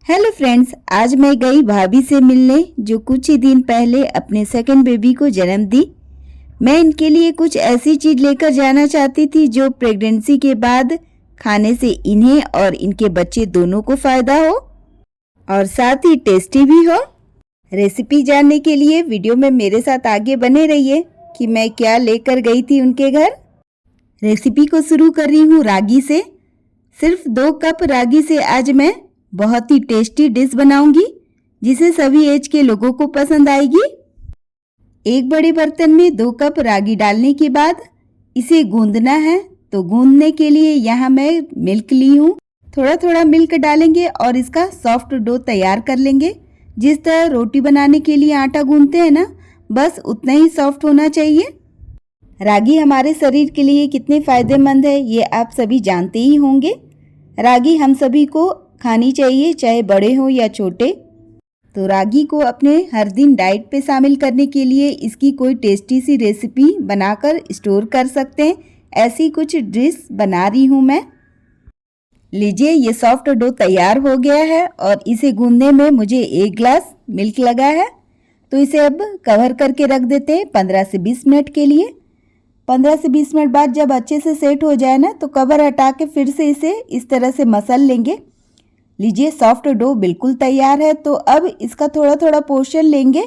Hello friends, आज मैं गई भाभी से मिलने जो कुछ ही दिन पहले अपने सेकंड बेबी को जन्म दी। मैं इनके लिए कुछ ऐसी चीज लेकर जाना चाहती थी जो प्रेगनेंसी के बाद खाने से इन्हें और इनके बच्चे दोनों को फायदा हो और साथ ही टेस्टी भी हो। रेसिपी जानने के लिए वीडियो में मेरे साथ आगे बने रहिए कि मैं क्या लेकर गई थी उनके घर। रेसिपी को शुरू कर रही हूँ रागी से। सिर्फ 2 कप रागी से आज मैं बहुत ही टेस्टी डिश बनाऊंगी जिसे सभी एज के लोगों को पसंद आएगी। एक बड़े बर्तन में 2 कप रागी डालने के बाद इसे गूंदना है। तो गूंदने के लिए यहाँ मैं मिल्क ली हूँ। थोड़ा थोड़ा मिल्क डालेंगे और इसका सॉफ्ट डो तैयार कर लेंगे। जिस तरह रोटी बनाने के लिए आटा गूंदते हैं ना, बस उतना ही सॉफ्ट होना चाहिए। रागी हमारे शरीर के लिए कितने फायदेमंद है ये आप सभी जानते ही होंगे। रागी हम सभी को खानी चाहिए, चाहे बड़े हो या छोटे। तो रागी को अपने हर दिन डाइट पे शामिल करने के लिए इसकी कोई टेस्टी सी रेसिपी बनाकर स्टोर कर सकते हैं। ऐसी कुछ डिश बना रही हूँ मैं। लीजिए, ये सॉफ्ट डो तैयार हो गया है और इसे गूंदने में मुझे 1 ग्लास मिल्क लगा है। तो इसे अब कवर करके रख देते हैं 15 से 20 मिनट के लिए। 15 से 20 मिनट बाद जब अच्छे से सेट हो जाए ना, तो कवर हटा के फिर से इसे इस तरह से मसल लेंगे। लीजिए, सॉफ्ट डो बिल्कुल तैयार है। तो अब इसका थोड़ा थोड़ा पोर्शन लेंगे।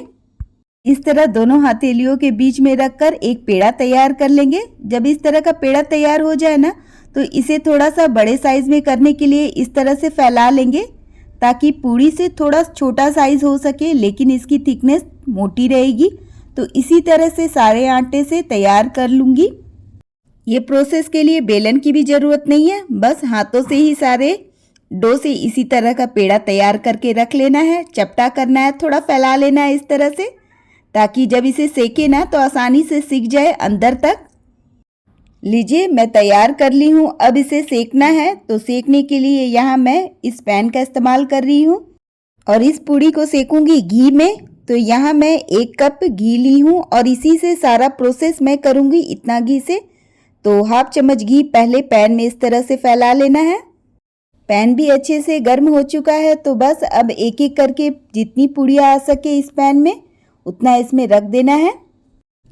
इस तरह दोनों हथेलियों के बीच में रखकर एक पेड़ा तैयार कर लेंगे। जब इस तरह का पेड़ा तैयार हो जाए ना, तो इसे थोड़ा सा बड़े साइज में करने के लिए इस तरह से फैला लेंगे ताकि पूड़ी से थोड़ा छोटा साइज हो सके, लेकिन इसकी थिकनेस मोटी रहेगी। तो इसी तरह से सारे आटे से तैयार कर लूँगी। ये प्रोसेस के लिए बेलन की भी ज़रूरत नहीं है, बस हाथों से ही सारे डो से इसी तरह का पेड़ा तैयार करके रख लेना है। चपटा करना है, थोड़ा फैला लेना है इस तरह से, ताकि जब इसे सेके ना तो आसानी से सिक जाए अंदर तक। लीजिए, मैं तैयार कर ली हूँ। अब इसे सेकना है। तो सेकने के लिए यहाँ मैं इस पैन का इस्तेमाल कर रही हूँ और इस पूड़ी को सेकूंगी घी में। तो यहाँ मैं 1 कप घी ली हूँ और इसी से सारा प्रोसेस मैं करूँगी, इतना घी से। तो हाफ चम्मच घी पहले पैन में इस तरह से फैला लेना है। पैन भी अच्छे से गर्म हो चुका है। तो बस अब एक एक करके जितनी पूड़ियाँ आ सके इस पैन में उतना इसमें रख देना है।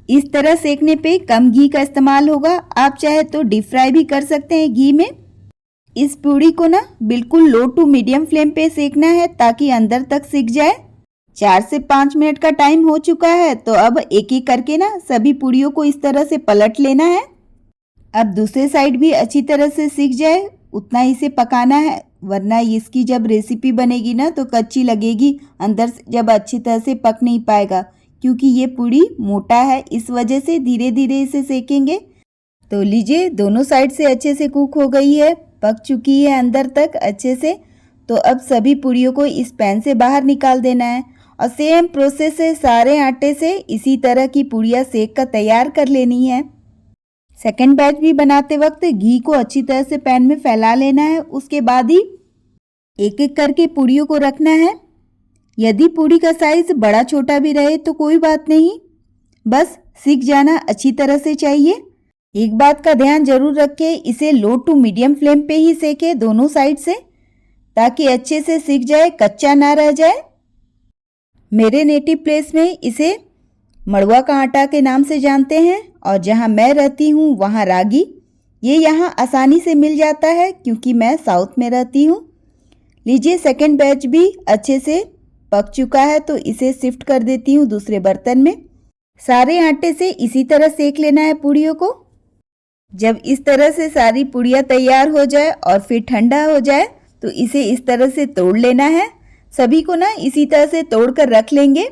इस तरह सेकने पे कम घी का इस्तेमाल होगा। आप चाहे तो डीप फ्राई भी कर सकते हैं घी में। इस पूड़ी को ना बिल्कुल लो टू मीडियम फ्लेम पे सेकना है ताकि अंदर तक सिक जाए। 4 से 5 मिनट का टाइम हो चुका है। तो अब एक एक करके ना सभी पूड़ियों को इस तरह से पलट लेना है। अब दूसरे साइड भी अच्छी तरह से सिक जाए उतना इसे पकाना है, वरना इसकी जब रेसिपी बनेगी ना तो कच्ची लगेगी, अंदर से जब अच्छी तरह से पक नहीं पाएगा। क्योंकि ये पूड़ी मोटा है, इस वजह से धीरे धीरे इसे सेकेंगे। तो लीजिए, दोनों साइड से अच्छे से कुक हो गई है, पक चुकी है अंदर तक अच्छे से। तो अब सभी पूड़ियों को इस पैन से बाहर निकाल देना है और सेम प्रोसेस है सारे आटे से इसी तरह की पूड़ियाँ सेक कर तैयार कर लेनी है। सेकेंड बैच भी बनाते वक्त घी को अच्छी तरह से पैन में फैला लेना है। उसके बाद ही एक एक करके पूड़ियों को रखना है। यदि पूड़ी का साइज बड़ा छोटा भी रहे तो कोई बात नहीं, बस सिक जाना अच्छी तरह से चाहिए। एक बात का ध्यान जरूर रखें, इसे लो टू मीडियम फ्लेम पे ही सेके दोनों साइड से, ताकि अच्छे से सिक जाए, कच्चा ना रह जाए। मेरे नेटिव प्लेस में इसे मड़ुआ का आटा के नाम से जानते हैं और जहां मैं रहती हूं वहां रागी। ये यहां आसानी से मिल जाता है क्योंकि मैं साउथ में रहती हूं। लीजिए, सेकंड बैच भी अच्छे से पक चुका है। तो इसे शिफ्ट कर देती हूं दूसरे बर्तन में। सारे आटे से इसी तरह सेक लेना है पूड़ियों को। जब इस तरह से सारी पूड़ियाँ तैयार हो जाए और फिर ठंडा हो जाए तो इसे इस तरह से तोड़ लेना है। सभी को ना इसी तरह से तोड़ कर रख लेंगे।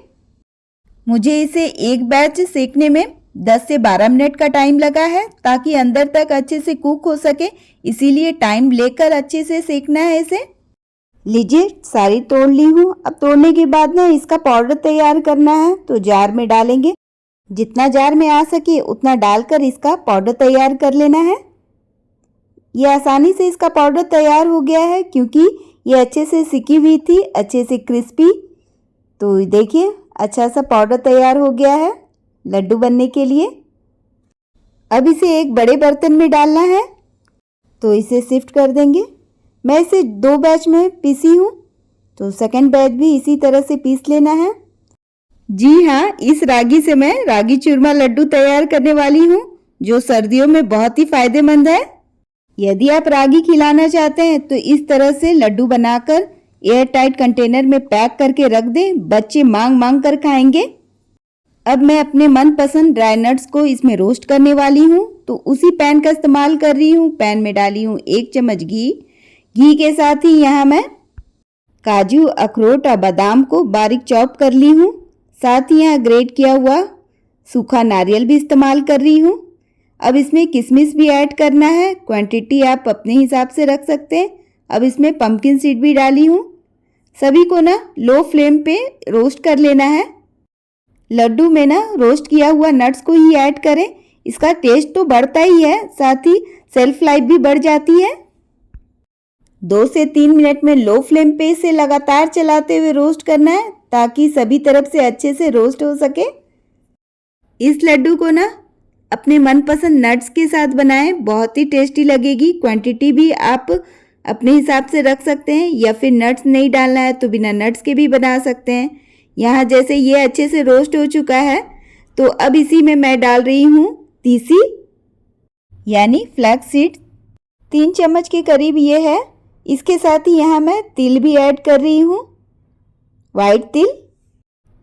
मुझे इसे एक बैच सेकने में 10 से 12 मिनट का टाइम लगा है ताकि अंदर तक अच्छे से कुक हो सके, इसीलिए टाइम लेकर अच्छे से सेकना है इसे। लीजिए, सारी तोड़ ली हूँ। अब तोड़ने के बाद ना इसका पाउडर तैयार करना है। तो जार में डालेंगे, जितना जार में आ सके उतना डालकर इसका पाउडर तैयार कर लेना है। ये आसानी से इसका पाउडर तैयार हो गया है क्योंकि ये अच्छे से सिकी हुई थी, अच्छे से क्रिस्पी। तो देखिए, अच्छा सा पाउडर तैयार हो गया है लड्डू बनने के लिए। अब इसे एक बड़े बर्तन में डालना है। तो इसे शिफ्ट कर देंगे। मैं इसे 2 बैच में पीसी हूँ। तो सेकंड बैच भी इसी तरह से पीस लेना है। जी हाँ, इस रागी से मैं रागी चूरमा लड्डू तैयार करने वाली हूँ, जो सर्दियों में बहुत ही फायदेमंद है। यदि आप रागी खिलाना चाहते हैं तो इस तरह से लड्डू बनाकर एयर टाइट कंटेनर में पैक करके रख दें, बच्चे मांग मांग कर खाएंगे। अब मैं अपने मनपसंद ड्राई नट्स को इसमें रोस्ट करने वाली हूँ, तो उसी पैन का इस्तेमाल कर रही हूँ। पैन में डाली हूँ 1 चम्मच घी। घी के साथ ही यहाँ मैं काजू, अखरोट और बादाम को बारीक चॉप कर ली हूँ। साथ ही यहाँ ग्रेट किया हुआ सूखा नारियल भी इस्तेमाल कर रही हूँ। अब इसमें किशमिश भी ऐड करना है, क्वांटिटी आप अपने हिसाब से रख सकते हैं। अब इसमें पम्पकिन सीड भी डाली हूँ। सभी को ना लो फ्लेम पे रोस्ट कर लेना है। लड्डू में ना रोस्ट किया हुआ नट्स को ही ऐड करें, इसका टेस्ट तो बढ़ता ही है, साथ ही सेल्फ लाइफ भी बढ़ जाती है। 2 से 3 मिनट में लो फ्लेम पे इसे लगातार चलाते हुए रोस्ट करना है, ताकि सभी तरफ से अच्छे से रोस्ट हो सके। इस लड्डू को ना अपने मनपसंद नट्स के साथ बनाएं, बहुत ही टेस्टी लगेगी। क्वांटिटी भी आप अपने हिसाब से रख सकते हैं, या फिर नट्स नहीं डालना है तो बिना नट्स के भी बना सकते हैं। यहाँ जैसे ये अच्छे से रोस्ट हो चुका है, तो अब इसी में मैं डाल रही हूँ तीसी यानी फ्लैक्स सीड। 3 चम्मच के करीब ये है। इसके साथ ही यहाँ मैं तिल भी ऐड कर रही हूँ, वाइट तिल।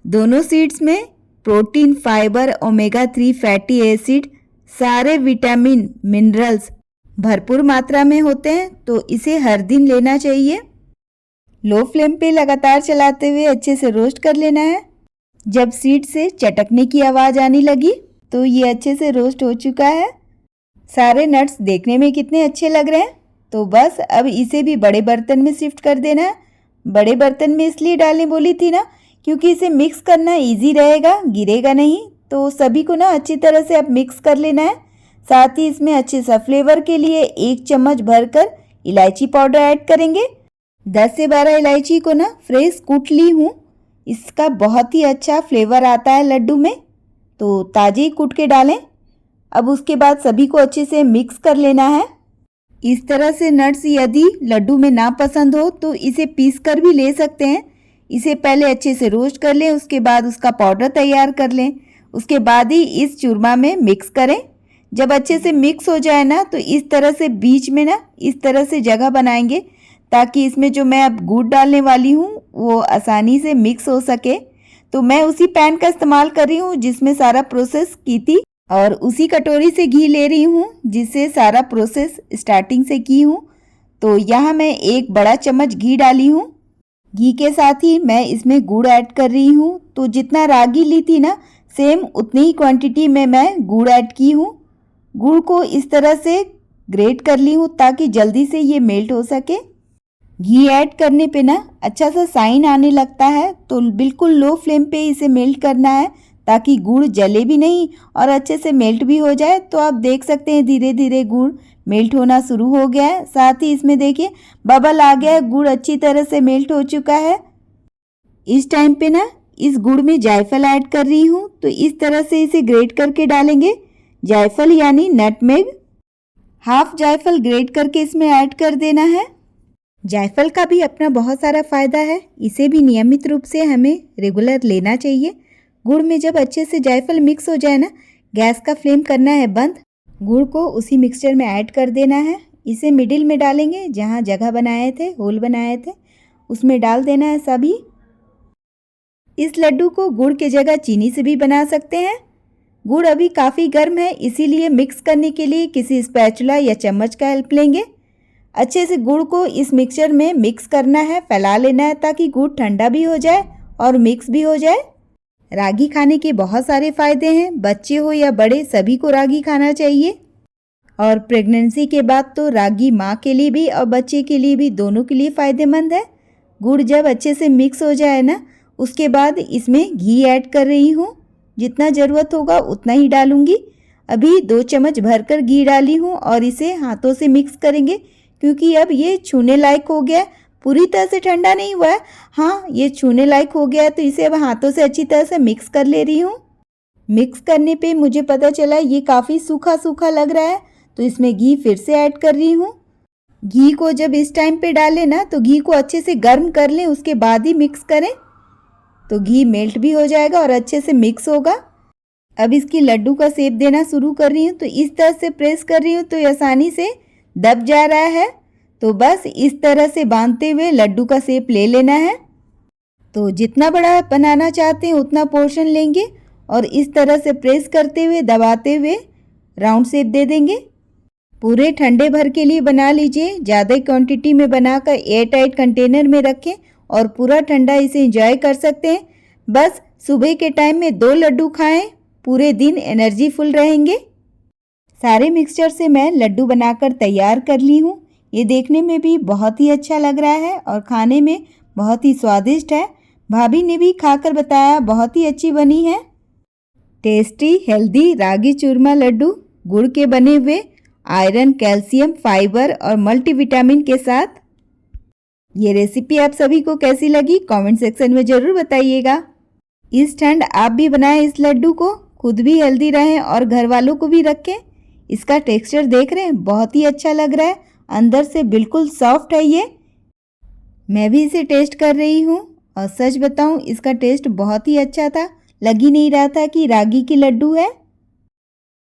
दोनों सीड्स में protein, fibre, omega 3 fatty acid, सारे विटामिन, मिनरल्स भरपूर मात्रा में होते हैं, तो इसे हर दिन लेना चाहिए। लो फ्लेम पे लगातार चलाते हुए अच्छे से रोस्ट कर लेना है। जब सीड से चटकने की आवाज़ आने लगी तो ये अच्छे से रोस्ट हो चुका है। सारे नट्स देखने में कितने अच्छे लग रहे हैं। तो बस अब इसे भी बड़े बर्तन में शिफ्ट कर देना है। बड़े बर्तन में इसलिए डालने बोली थी ना, क्योंकि इसे मिक्स करना इजी रहेगा, गिरेगा नहीं। तो सभी को ना अच्छी तरह से अब मिक्स कर लेना है। साथ ही इसमें अच्छे सा फ्लेवर के लिए 1 चम्मच भरकर इलायची पाउडर ऐड करेंगे। 10 से 12 इलायची को ना फ्रेश कूट ली हूँ, इसका बहुत ही अच्छा फ्लेवर आता है लड्डू में, तो ताज़े ही कूट के डालें। अब उसके बाद सभी को अच्छे से मिक्स कर लेना है। इस तरह से नट्स यदि लड्डू में ना पसंद हो तो इसे पीस कर भी ले सकते हैं। इसे पहले अच्छे से रोस्ट कर लें, उसके बाद उसका पाउडर तैयार कर लें। उसके बाद ही इस चूरमा में मिक्स करें। जब अच्छे से मिक्स हो जाए ना, तो इस तरह से बीच में ना इस तरह से जगह बनाएंगे, ताकि इसमें जो मैं अब गुड़ डालने वाली हूँ वो आसानी से मिक्स हो सके। तो मैं उसी पैन का इस्तेमाल कर रही हूँ जिसमें सारा प्रोसेस की थी, और उसी कटोरी से घी ले रही हूँ जिससे सारा प्रोसेस स्टार्टिंग से की हूँ। तो यहाँ मैं 1 बड़ा चम्मच घी डाली हूँ। घी के साथ ही मैं इसमें गुड़ ऐड कर रही हूँ। तो जितना रागी ली थी ना, सेम उतनी ही क्वांटिटी में मैं गुड़ ऐड की हूँ। गुड़ को इस तरह से ग्रेट कर ली हूँ ताकि जल्दी से ये मेल्ट हो सके। घी ऐड करने पे ना अच्छा सा साइन आने लगता है, तो बिल्कुल लो फ्लेम पे इसे मेल्ट करना है, ताकि गुड़ जले भी नहीं और अच्छे से मेल्ट भी हो जाए। तो आप देख सकते हैं धीरे धीरे गुड़ मेल्ट होना शुरू हो गया है। साथ ही इसमें देखिए बबल आ गया है, गुड़ अच्छी तरह से मेल्ट हो चुका है। इस टाइम पे ना इस गुड़ में जायफल ऐड कर रही हूँ, तो इस तरह से इसे ग्रेट करके डालेंगे। जायफल यानी नटमेग, हाफ जायफल ग्रेट करके इसमें ऐड कर देना है। जायफल का भी अपना बहुत सारा फ़ायदा है, इसे भी नियमित रूप से हमें रेगुलर लेना चाहिए। गुड़ में जब अच्छे से जायफल मिक्स हो जाए ना, गैस का फ्लेम करना है बंद। गुड़ को उसी मिक्सचर में ऐड कर देना है। इसे मिडिल में डालेंगे, जहाँ जगह बनाए थे, होल बनाए थे, उसमें डाल देना है सभी। इस लड्डू को गुड़ के जगह चीनी से भी बना सकते हैं। गुड़ अभी काफ़ी गर्म है, इसीलिए मिक्स करने के लिए किसी स्पैचुला या चम्मच का हेल्प लेंगे। अच्छे से गुड़ को इस मिक्सचर में मिक्स करना है, फैला लेना है, ताकि गुड़ ठंडा भी हो जाए और मिक्स भी हो जाए। रागी खाने के बहुत सारे फ़ायदे हैं, बच्चे हो या बड़े सभी को रागी खाना चाहिए। और प्रेगनेंसी के बाद तो रागी माँ के लिए भी और बच्चे के लिए भी, दोनों के लिए फ़ायदेमंद है। गुड़ जब अच्छे से मिक्स हो जाए ना, उसके बाद इसमें घी ऐड कर रही हूँ। जितना ज़रूरत होगा उतना ही डालूँगी। अभी 2 चम्मच भरकर घी डाली हूँ और इसे हाथों से मिक्स करेंगे, क्योंकि अब ये छूने लायक हो गया है। पूरी तरह से ठंडा नहीं हुआ है, हाँ ये छूने लायक हो गया है। तो इसे अब हाथों से अच्छी तरह से मिक्स कर ले रही हूँ। मिक्स करने पे मुझे पता चला ये काफ़ी सूखा सूखा लग रहा है, तो इसमें घी फिर से ऐड कर रही हूँ। घी को जब इस टाइम पे डालें ना तो घी को अच्छे से गर्म कर लें, उसके बाद ही मिक्स करें तो घी मेल्ट भी हो जाएगा और अच्छे से मिक्स होगा। अब इसकी लड्डू का शेप देना शुरू कर रही हूँ, तो इस तरह से प्रेस कर रही हूँ तो ये आसानी से दब जा रहा है। तो बस इस तरह से बांधते हुए लड्डू का शेप ले लेना है। तो जितना बड़ा बनाना चाहते हैं उतना पोर्शन लेंगे और इस तरह से प्रेस करते हुए दबाते हुए राउंड शेप दे देंगे। पूरे ठंडे भर के लिए बना लीजिए, ज़्यादा क्वांटिटी में बनाकर एयर टाइट कंटेनर में रखें और पूरा ठंडा इसे एंजॉय कर सकते हैं। बस सुबह के टाइम में 2 लड्डू खाएं, पूरे दिन एनर्जी फुल रहेंगे। सारे मिक्सचर से मैं लड्डू बनाकर तैयार कर ली हूँ। ये देखने में भी बहुत ही अच्छा लग रहा है और खाने में बहुत ही स्वादिष्ट है। भाभी ने भी खाकर बताया बहुत ही अच्छी बनी है। टेस्टी हेल्दी रागी चूरमा लड्डू गुड़ के बने हुए, आयरन, कैल्शियम, फाइबर और मल्टीविटामिन के साथ। ये रेसिपी आप सभी को कैसी लगी कमेंट सेक्शन में ज़रूर बताइएगा। इस ठंड आप भी बनाएं इस लड्डू को, खुद भी हेल्दी रहें और घर वालों को भी रखें। इसका टेक्सचर देख रहे हैं, बहुत ही अच्छा लग रहा है, अंदर से बिल्कुल सॉफ्ट है ये। मैं भी इसे टेस्ट कर रही हूँ और सच बताऊँ इसका टेस्ट बहुत ही अच्छा था, लग ही नहीं रहा था कि रागी की लड्डू है।